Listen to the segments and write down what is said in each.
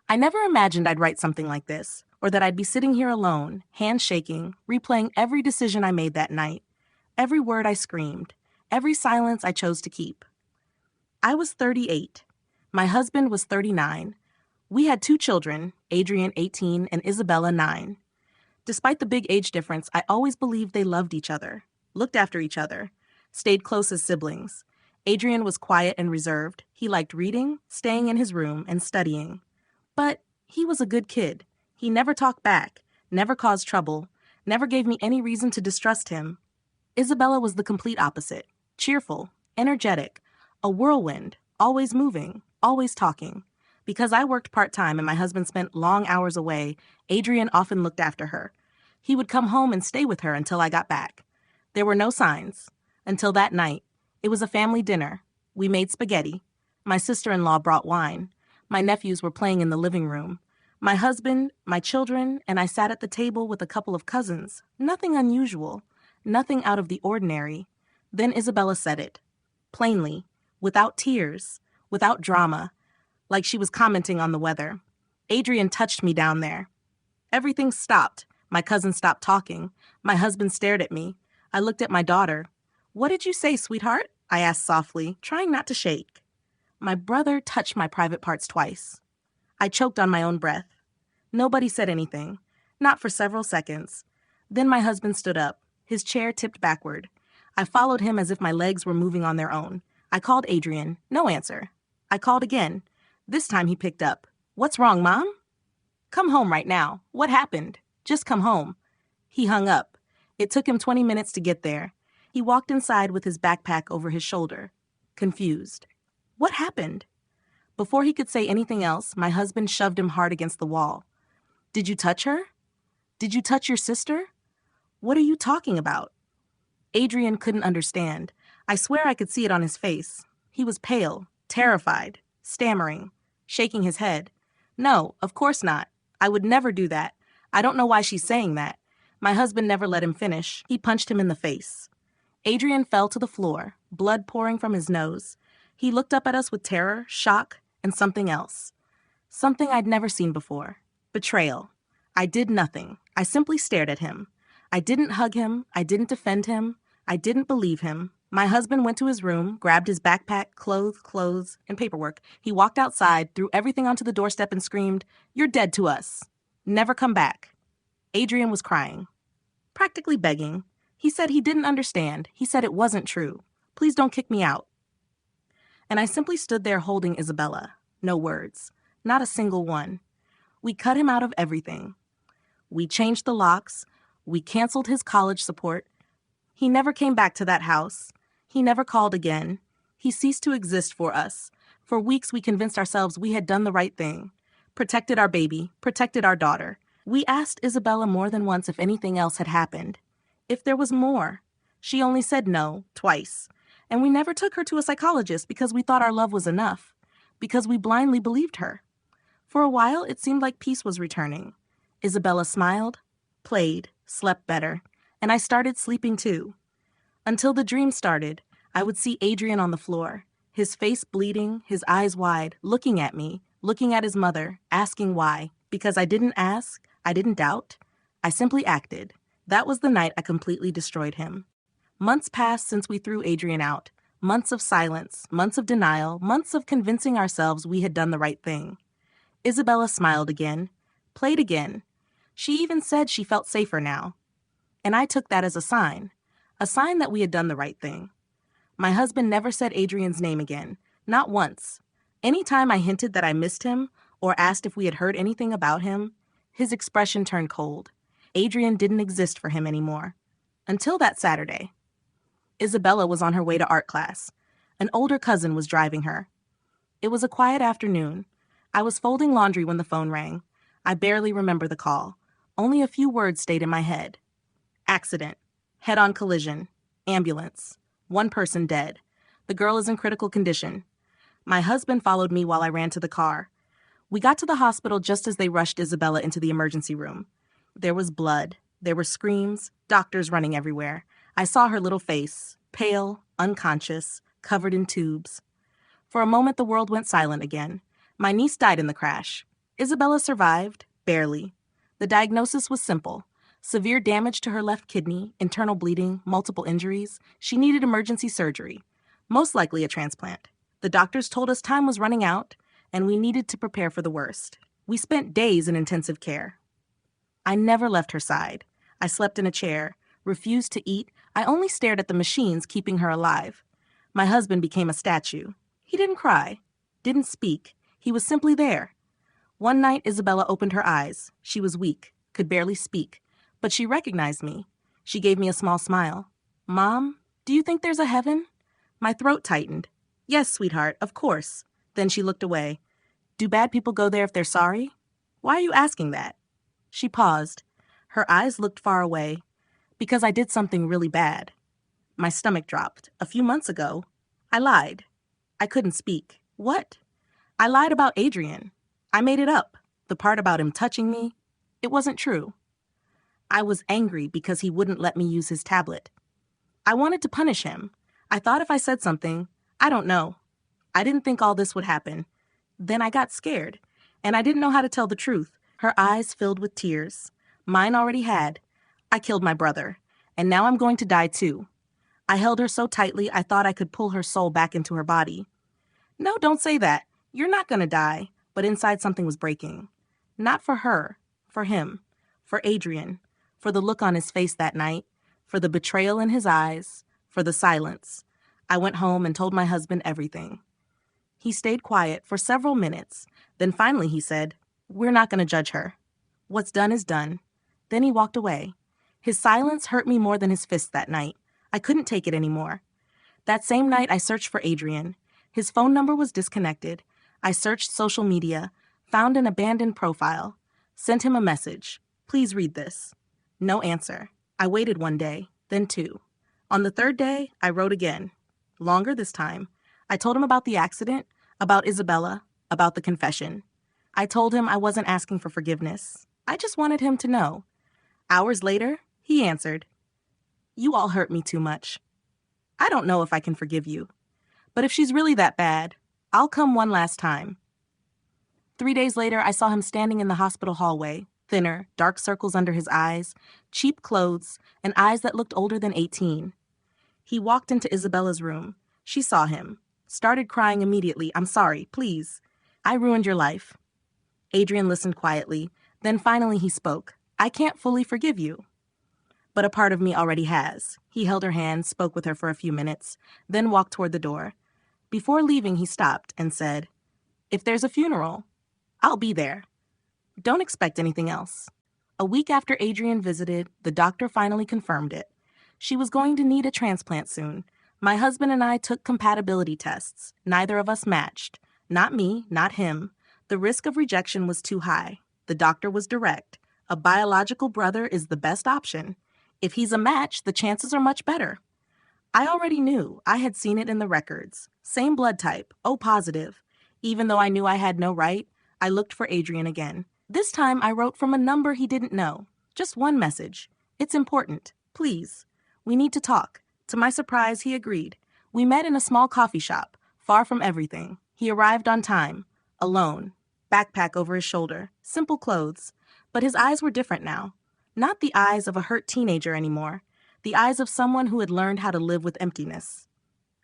I never imagined I'd write something like this, or that I'd be sitting here alone, hands shaking, replaying every decision I made that night, every word I screamed, every silence I chose to keep. I was 38. My husband was 39. We had 2 children, Adrian 18 and Isabella 9. Despite the big age difference, I always believed they loved each other, looked after each other, stayed close as siblings. Adrian was quiet and reserved. He liked reading, staying in his room, and studying. But he was a good kid. He never talked back, never caused trouble, never gave me any reason to distrust him. Isabella was the complete opposite. Cheerful, energetic, a whirlwind, always moving, always talking. Because I worked part-time and my husband spent long hours away, Adrian often looked after her. He would come home and stay with her until I got back. There were no signs. Until that night. It was a family dinner. We made spaghetti. My sister-in-law brought wine. My nephews were playing in the living room. My husband, my children, and I sat at the table with a couple of cousins. Nothing unusual. Nothing out of the ordinary. Then Isabella said it. Plainly. Without tears. Without drama. Like she was commenting on the weather. Adrian touched me down there. Everything stopped. My cousin stopped talking. My husband stared at me. I looked at my daughter. "What did you say, sweetheart?" I asked softly, trying not to shake. My brother touched my private parts twice. I choked on my own breath. Nobody said anything. Not for several seconds. Then my husband stood up. His chair tipped backward. I followed him as if my legs were moving on their own. I called Adrian. No answer. I called again. This time he picked up. "What's wrong, Mom?" "Come home right now. What happened? Just come home." He hung up. It took him 20 minutes to get there. He walked inside with his backpack over his shoulder, confused. What happened? Before he could say anything else, my husband shoved him hard against the wall. "Did you touch her? Did you touch your sister? What are you talking about?" Adrian couldn't understand. I swear I could see it on his face. He was pale, terrified, stammering, shaking his head. "No, of course not. I would never do that. I don't know why she's saying that." My husband never let him finish. He punched him in the face. Adrian fell to the floor, blood pouring from his nose. He looked up at us with terror, shock, and something else. Something I'd never seen before. Betrayal. I did nothing. I simply stared at him. I didn't hug him. I didn't defend him. I didn't believe him. My husband went to his room, grabbed his backpack, clothes, and paperwork. He walked outside, threw everything onto the doorstep and screamed, "You're dead to us. Never come back." Adrian was crying, practically begging. He said he didn't understand. He said it wasn't true. "Please don't kick me out." And I simply stood there holding Isabella. No words. Not a single one. We cut him out of everything. We changed the locks. We canceled his college support. He never came back to that house. He never called again. He ceased to exist for us. For weeks we convinced ourselves we had done the right thing. Protected our baby. Protected our daughter. We asked Isabella more than once if anything else had happened. If there was more. She only said no, twice. And we never took her to a psychologist because we thought our love was enough. Because we blindly believed her. For a while, it seemed like peace was returning. Isabella smiled, played, slept better, and I started sleeping too. Until the dream started, I would see Adrian on the floor, his face bleeding, his eyes wide, looking at me, looking at his mother, asking why. Because I didn't ask, I didn't doubt, I simply acted. That was the night I completely destroyed him. Months passed since we threw Adrian out. Months of silence, months of denial, months of convincing ourselves we had done the right thing. Isabella smiled again, played again. She even said she felt safer now. And I took that as a sign that we had done the right thing. My husband never said Adrian's name again, not once. Any time I hinted that I missed him or asked if we had heard anything about him, his expression turned cold. Adrian didn't exist for him anymore. Until that Saturday. Isabella was on her way to art class. An older cousin was driving her. It was a quiet afternoon. I was folding laundry when the phone rang. I barely remember the call. Only a few words stayed in my head. Accident. Head-on collision. Ambulance. 1 person dead. The girl is in critical condition. My husband followed me while I ran to the car. We got to the hospital just as they rushed Isabella into the emergency room. There was blood. There were screams, doctors running everywhere. I saw her little face, pale, unconscious, covered in tubes. For a moment, the world went silent again. My niece died in the crash. Isabella survived, barely. The diagnosis was simple. Severe damage to her left kidney, internal bleeding, multiple injuries. She needed emergency surgery, most likely a transplant. The doctors told us time was running out, and we needed to prepare for the worst. We spent days in intensive care. I never left her side. I slept in a chair, refused to eat. I only stared at the machines keeping her alive. My husband became a statue. He didn't cry, didn't speak. He was simply there. One night, Isabella opened her eyes. She was weak, could barely speak, but she recognized me. She gave me a small smile. "Mom, do you think there's a heaven?" My throat tightened. "Yes, sweetheart, of course." Then she looked away. "Do bad people go there if they're sorry?" "Why are you asking that?" She paused. Her eyes looked far away. "Because I did something really bad." My stomach dropped. A few months ago, I lied. I couldn't speak. What? I lied about Adrian. I made it up. The part about him touching me, it wasn't true. I was angry because he wouldn't let me use his tablet. I wanted to punish him. I thought if I said something, I don't know. I didn't think all this would happen. Then I got scared, and I didn't know how to tell the truth. Her eyes filled with tears. Mine already had. I killed my brother, and now I'm going to die too. I held her so tightly I thought I could pull her soul back into her body. "No, don't say that. You're not going to die." But inside something was breaking. Not for her, for him, for Adrian, for the look on his face that night, for the betrayal in his eyes, for the silence. I went home and told my husband everything. He stayed quiet for several minutes. Then finally he said, "We're not going to judge her. What's done is done." Then he walked away. His silence hurt me more than his fists that night. I couldn't take it anymore. That same night I searched for Adrian. His phone number was disconnected. I searched social media, found an abandoned profile, sent him a message. "Please read this." No answer. I waited one day, then two. On the third day, I wrote again. Longer this time. I told him about the accident, about Isabella, about the confession. I told him I wasn't asking for forgiveness. I just wanted him to know. Hours later, he answered, "You all hurt me too much. I don't know if I can forgive you. But if she's really that bad, I'll come one last time." 3 days later, I saw him standing in the hospital hallway, thinner, dark circles under his eyes, cheap clothes, and eyes that looked older than 18. He walked into Isabella's room. She saw him, started crying immediately. "I'm sorry, please. I ruined your life." Adrian listened quietly. Then finally he spoke. "I can't fully forgive you, but a part of me already has." He held her hand, spoke with her for a few minutes, then walked toward the door. Before leaving, he stopped and said, "If there's a funeral, I'll be there. Don't expect anything else." A week after Adrian visited, the doctor finally confirmed it. She was going to need a transplant soon. My husband and I took compatibility tests. Neither of us matched. Not me, not him. The risk of rejection was too high. The doctor was direct. A biological brother is the best option. If he's a match, the chances are much better. I already knew. I had seen it in the records. Same blood type, O positive. Even though I knew I had no right, I looked for Adrian again. This time I wrote from a number he didn't know. Just one message. "It's important. Please. We need to talk." To my surprise, he agreed. We met in a small coffee shop, far from everything. He arrived on time, alone, backpack over his shoulder, simple clothes. But his eyes were different now. Not the eyes of a hurt teenager anymore. The eyes of someone who had learned how to live with emptiness.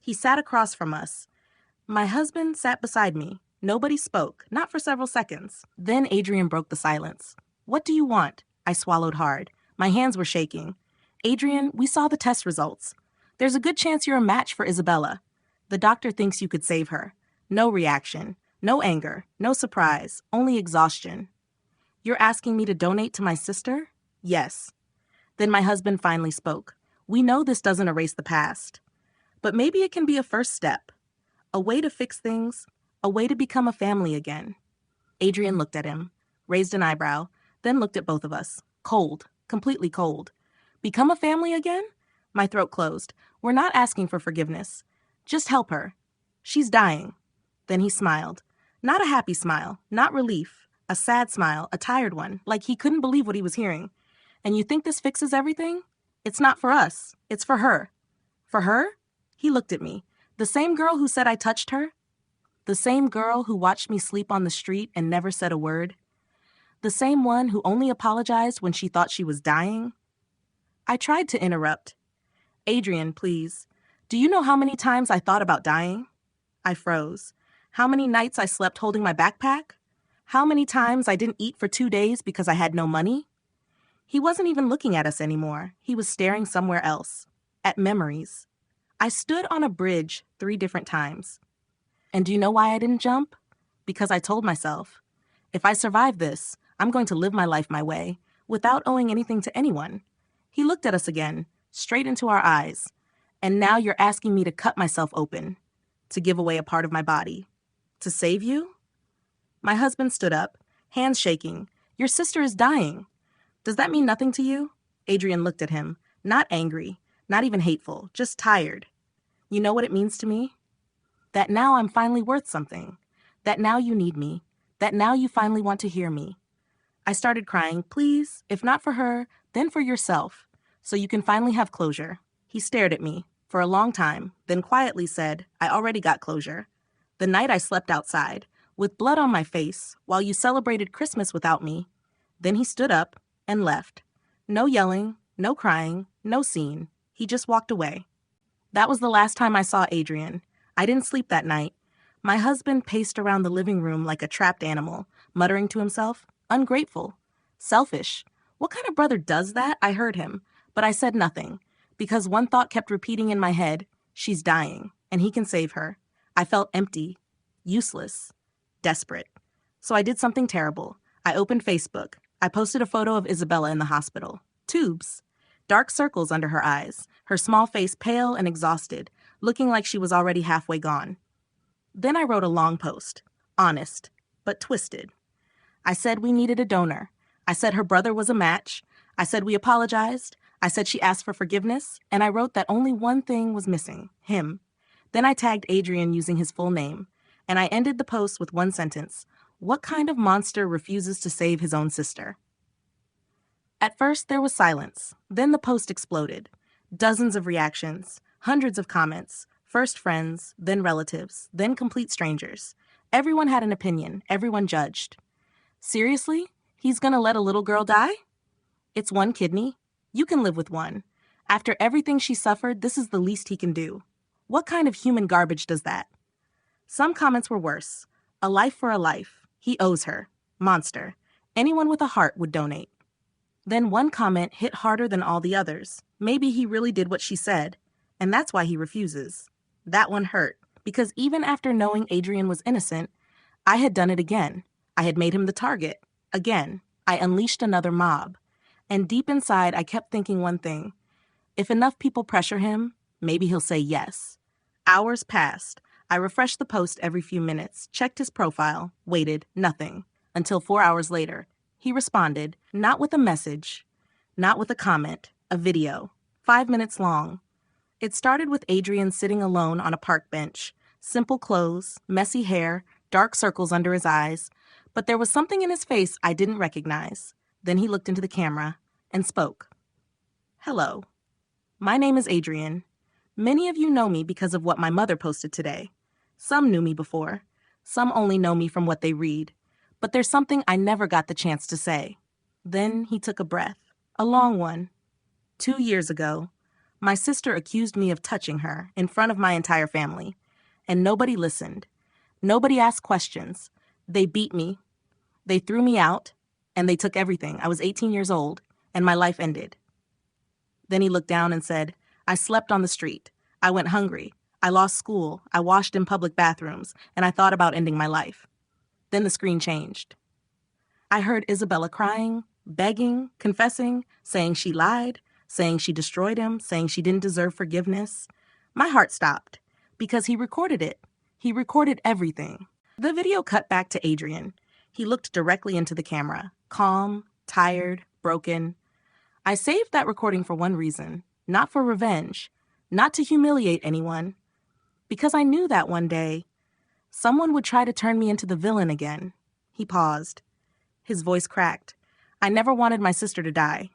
He sat across from us. My husband sat beside me. Nobody spoke, not for several seconds. Then Adrian broke the silence. "What do you want?" I swallowed hard. My hands were shaking. "Adrian, we saw the test results. There's a good chance you're a match for Isabella. The doctor thinks you could save her." No reaction, no anger, no surprise, only exhaustion. "You're asking me to donate to my sister?" "Yes." Then my husband finally spoke. "We know this doesn't erase the past, but maybe it can be a first step, a way to fix things, a way to become a family again." Adrian looked at him, raised an eyebrow, then looked at both of us. Cold, completely cold. "Become a family again?" My throat closed. "We're not asking for forgiveness. Just help her. She's dying." Then he smiled. Not a happy smile, not relief. A sad smile, a tired one, like he couldn't believe what he was hearing. "And you think this fixes everything? It's not for us. It's for her." "For her?" He looked at me. "The same girl who said I touched her? The same girl who watched me sleep on the street and never said a word?" The same one who only apologized when she thought she was dying? I tried to interrupt. Adrian, please. Do you know how many times I thought about dying? I froze. How many nights I slept holding my backpack? How many times I didn't eat for 2 days because I had no money? He wasn't even looking at us anymore. He was staring somewhere else. At memories. I stood on a bridge 3 different times. And do you know why I didn't jump? Because I told myself, if I survive this, I'm going to live my life my way, without owing anything to anyone. He looked at us again, straight into our eyes. And now you're asking me to cut myself open, to give away a part of my body. To save you? My husband stood up, hands shaking. Your sister is dying. Does that mean nothing to you? Adrian looked at him, not angry, not even hateful, just tired. You know what it means to me? That now I'm finally worth something. That now you need me. That now you finally want to hear me. I started crying, please, if not for her, then for yourself, so you can finally have closure. He stared at me for a long time, then quietly said, I already got closure. The night I slept outside, with blood on my face, while you celebrated Christmas without me. Then he stood up and left. No yelling, no crying, no scene. He just walked away. That was the last time I saw Adrian. I didn't sleep that night. My husband paced around the living room like a trapped animal, muttering to himself, ungrateful, selfish. What kind of brother does that? I heard him, but I said nothing, because one thought kept repeating in my head, she's dying, and he can save her. I felt empty, useless, desperate. So I did something terrible. I opened Facebook. I posted a photo of Isabella in the hospital. Tubes. Dark circles under her eyes, her small face pale and exhausted, looking like she was already halfway gone. Then I wrote a long post, honest, but twisted. I said we needed a donor. I said her brother was a match. I said we apologized. I said she asked for forgiveness, and I wrote that only one thing was missing, him. Then I tagged Adrian using his full name, and I ended the post with one sentence, what kind of monster refuses to save his own sister? At first, there was silence. Then the post exploded. Dozens of reactions, hundreds of comments, first friends, then relatives, then complete strangers. Everyone had an opinion. Everyone judged. Seriously? He's gonna let a little girl die? It's one kidney. You can live with one. After everything she suffered, this is the least he can do. What kind of human garbage does that? Some comments were worse. A life for a life. He owes her. Monster. Anyone with a heart would donate. Then one comment hit harder than all the others. Maybe he really did what she said, and that's why he refuses. That one hurt, because even after knowing Adrian was innocent, I had done it again. I had made him the target. Again, I unleashed another mob. And deep inside, I kept thinking one thing. If enough people pressure him, maybe he'll say yes. Hours passed. I refreshed the post every few minutes, checked his profile, waited, nothing. Until 4 hours later, he responded, not with a message, not with a comment, a video, 5 minutes long. It started with Adrian sitting alone on a park bench, simple clothes, messy hair, dark circles under his eyes, but there was something in his face I didn't recognize. Then he looked into the camera and spoke. Hello. My name is Adrian. Many of you know me because of what my mother posted today. Some knew me before. Some only know me from what they read. But there's something I never got the chance to say. Then he took a breath, a long one. 2 years ago, my sister accused me of touching her in front of my entire family, and nobody listened. Nobody asked questions. They beat me. They threw me out, and they took everything. I was 18 years old, and my life ended. Then he looked down and said, I slept on the street. I went hungry. I lost school. I washed in public bathrooms, and I thought about ending my life. Then the screen changed. I heard Isabella crying, begging, confessing, saying she lied, saying she destroyed him, saying she didn't deserve forgiveness. My heart stopped, because he recorded it. He recorded everything. The video cut back to Adrian. He looked directly into the camera, calm, tired, broken. I saved that recording for one reason, not for revenge, not to humiliate anyone, because I knew that one day, someone would try to turn me into the villain again. He paused. His voice cracked. I never wanted my sister to die.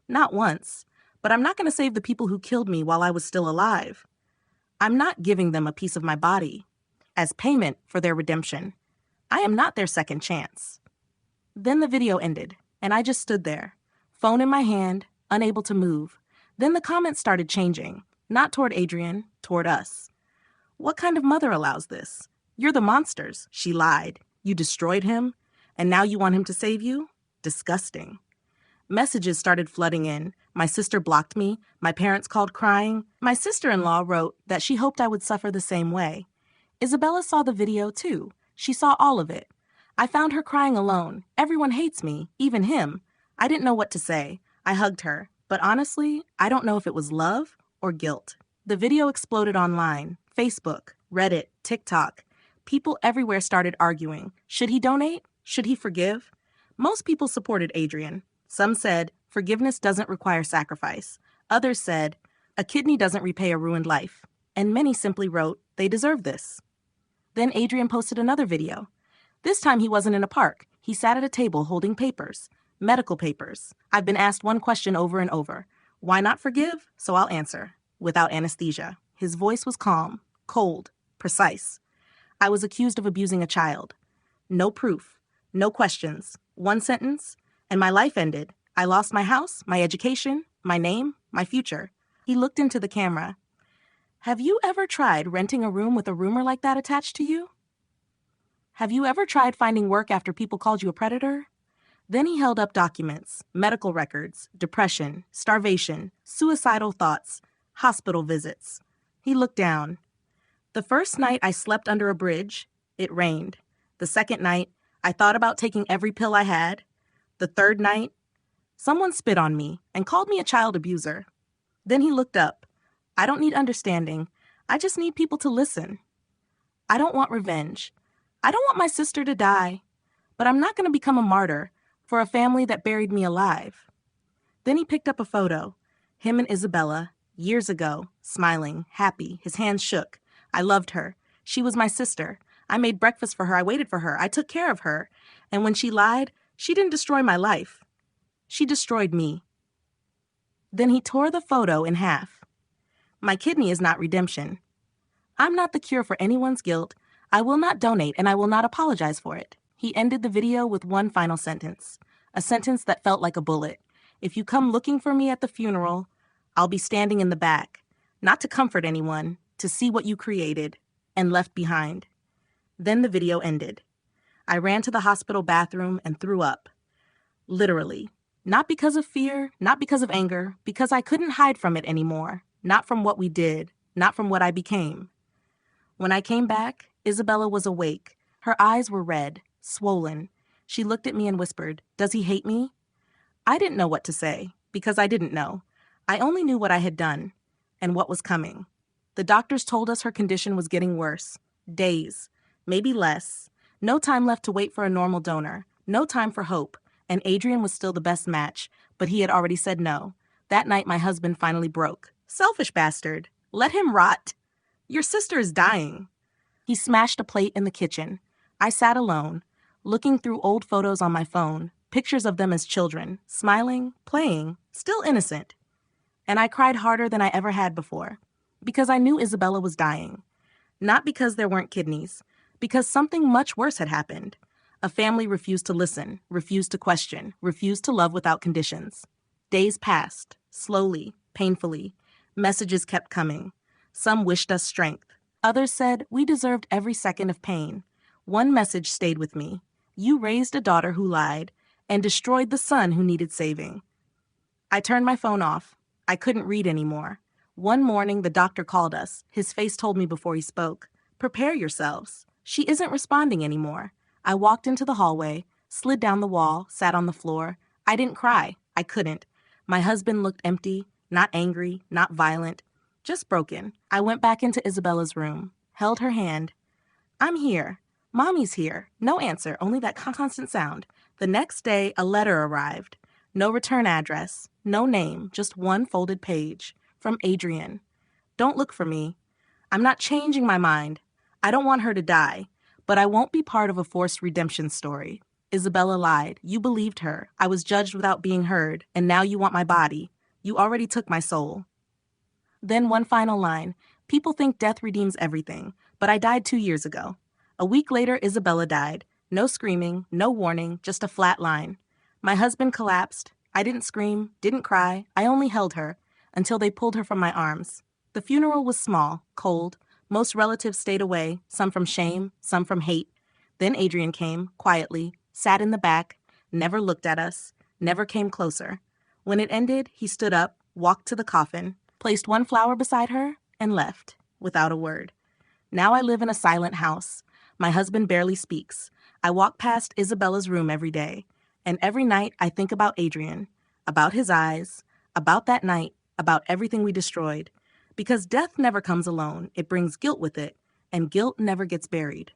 Not once. But I'm not going to save the people who killed me while I was still alive. I'm not giving them a piece of my body as payment for their redemption. I am not their second chance. Then the video ended, and I just stood there, phone in my hand, unable to move. Then the comments started changing, not toward Adrian, toward us. What kind of mother allows this? You're the monsters. She lied. You destroyed him, and now you want him to save you? Disgusting. Messages started flooding in. My sister blocked me. My parents called crying. My sister-in-law wrote that she hoped I would suffer the same way. Isabella saw the video too. She saw all of it. I found her crying alone. Everyone hates me, even him. I didn't know what to say. I hugged her. But honestly, I don't know if it was love or guilt. The video exploded online. Facebook, Reddit, TikTok. People everywhere started arguing. Should he donate? Should he forgive? Most people supported Adrian. Some said, forgiveness doesn't require sacrifice. Others said, a kidney doesn't repay a ruined life. And many simply wrote, they deserve this. Then Adrian posted another video. This time he wasn't in a park. He sat at a table holding papers, medical papers. I've been asked one question over and over. Why not forgive? So I'll answer. Without anesthesia. His voice was calm, cold, precise. I was accused of abusing a child. No proof, no questions, one sentence, and my life ended. I lost my house, my education, my name, my future. He looked into the camera. Have you ever tried renting a room with a rumor like that attached to you? Have you ever tried finding work after people called you a predator? Then he held up documents, medical records, depression, starvation, suicidal thoughts, hospital visits. He looked down. The first night I slept under a bridge, it rained. The second night, I thought about taking every pill I had. The third night, someone spit on me and called me a child abuser. Then he looked up. I don't need understanding. I just need people to listen. I don't want revenge. I don't want my sister to die. But I'm not going to become a martyr for a family that buried me alive. Then he picked up a photo. Him and Isabella, years ago, smiling, happy. His hands shook. I loved her. She was my sister. I made breakfast for her. I waited for her. I took care of her. And when she lied, she didn't destroy my life. She destroyed me. Then he tore the photo in half. My kidney is not redemption. I'm not the cure for anyone's guilt. I will not donate, and I will not apologize for it. He ended the video with one final sentence, a sentence that felt like a bullet. If you come looking for me at the funeral, I'll be standing in the back, not to comfort anyone, to see what you created and left behind. Then the video ended. I ran to the hospital bathroom and threw up. Literally. Not because of fear, not because of anger, because I couldn't hide from it anymore. Not from what we did, not from what I became. When I came back, Isabella was awake. Her eyes were red, swollen. She looked at me and whispered, "Does he hate me?" I didn't know what to say, because I didn't know. I only knew what I had done and what was coming. The doctors told us her condition was getting worse. Days, maybe less. No time left to wait for a normal donor. No time for hope. And Adrian was still the best match, but he had already said no. That night, my husband finally broke. Selfish bastard. Let him rot. Your sister is dying. He smashed a plate in the kitchen. I sat alone, looking through old photos on my phone, pictures of them as children, smiling, playing, still innocent. And I cried harder than I ever had before, because I knew Isabella was dying. Not because there weren't kidneys, because something much worse had happened. A family refused to listen, refused to question, refused to love without conditions. Days passed, slowly, painfully. Messages kept coming. Some wished us strength. Others said we deserved every second of pain. One message stayed with me. You raised a daughter who lied and destroyed the son who needed saving. I turned my phone off. I couldn't read anymore. One morning, the doctor called us. His face told me before he spoke, "Prepare yourselves. She isn't responding anymore." I walked into the hallway, slid down the wall, sat on the floor. I didn't cry. I couldn't. My husband looked empty, not angry, not violent, just broken. I went back into Isabella's room, held her hand. "I'm here. Mommy's here." No answer, only that constant sound. The next day, a letter arrived. No return address, no name, just one folded page. From Adrian. "Don't look for me. I'm not changing my mind. I don't want her to die, but I won't be part of a forced redemption story. Isabella lied. You believed her. I was judged without being heard, and now you want my body. You already took my soul." Then one final line. People think death redeems everything, but I died 2 years ago. A week later, Isabella died. No screaming, no warning, just a flat line. My husband collapsed. I didn't scream, didn't cry, I only held her, until they pulled her from my arms. The funeral was small, cold. Most relatives stayed away, some from shame, some from hate. Then Adrian came, quietly, sat in the back, never looked at us, never came closer. When it ended, he stood up, walked to the coffin, placed one flower beside her, and left, without a word. Now I live in a silent house. My husband barely speaks. I walk past Isabella's room every day, and every night I think about Adrian, about his eyes, about that night, about everything we destroyed. Because death never comes alone, it brings guilt with it, and guilt never gets buried.